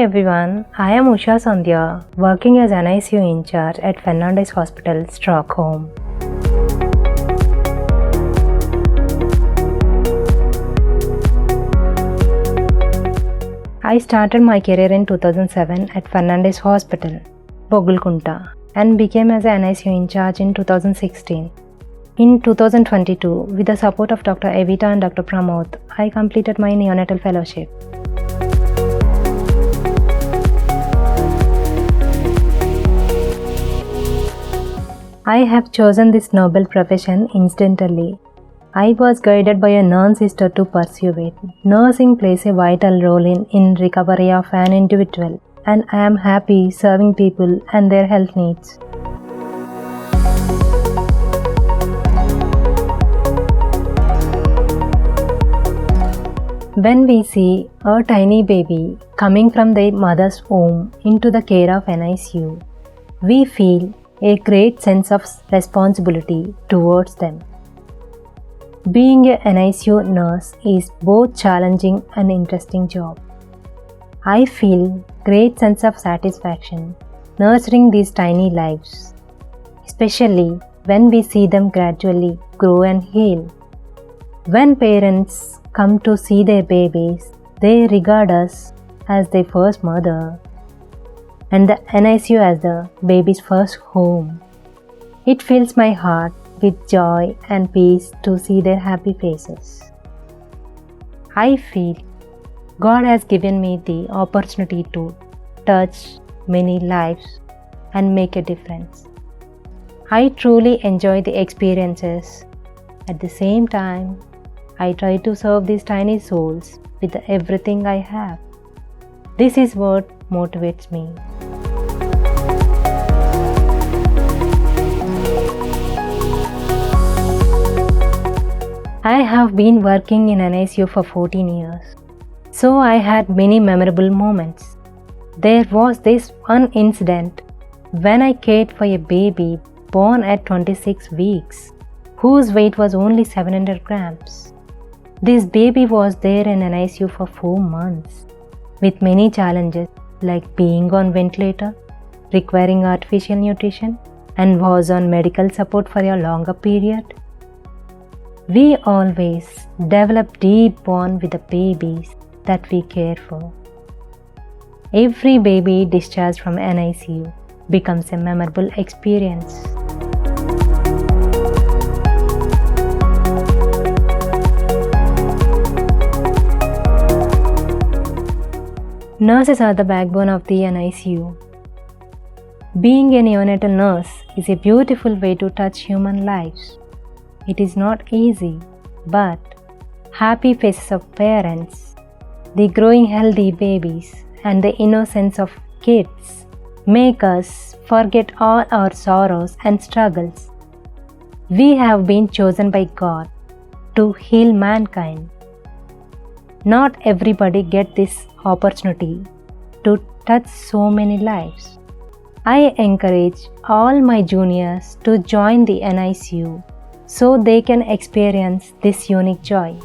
everyone, I am Usha Sandhya, working as NICU in charge at Fernandez Stork Home. I started my career in 2007 at Fernandez Hospital, Bogulkunta, and became as an NICU in charge in 2016. In 2022, with the support of Dr. Evita and Dr. Pramod, I completed my neonatal fellowship. I have chosen this noble profession instantly. I was guided by a nurse sister to pursue it. Nursing plays a vital role in recovery of an individual, and I am happy serving people and their health needs. When we see a tiny baby coming from their mother's womb into the care of NICU, we feel a great sense of responsibility towards them. Being a NICU nurse is both challenging and interesting job. I feel great sense of satisfaction nurturing these tiny lives, especially when we see them gradually grow and heal. When parents come to see their babies, they regard us as their first mother and the NICU as the baby's first home. It fills my heart with joy and peace to see their happy faces. I feel God has given me the opportunity to touch many lives and make a difference. I truly enjoy the experiences. At the same time, I try to serve these tiny souls with everything I have. This is what motivates me. I have been working in NICU for 14 years, so I had many memorable moments. There was this one incident when I cared for a baby born at 26 weeks, whose weight was only 700 grams. This baby was there in NICU for 4 months, with many challenges like being on ventilator, requiring artificial nutrition, and was on medical support for a longer period. We always develop deep bond with the babies that we care for. Every baby discharged from NICU becomes a memorable experience. Nurses are the backbone of the NICU. Being a neonatal nurse is a beautiful way to touch human lives. It is not easy, but happy faces of parents, the growing healthy babies, and the innocence of kids make us forget all our sorrows and struggles. We have been chosen by God to heal mankind. Not everybody gets this opportunity to touch so many lives. I encourage all my juniors to join the NICU so they can experience this unique joy.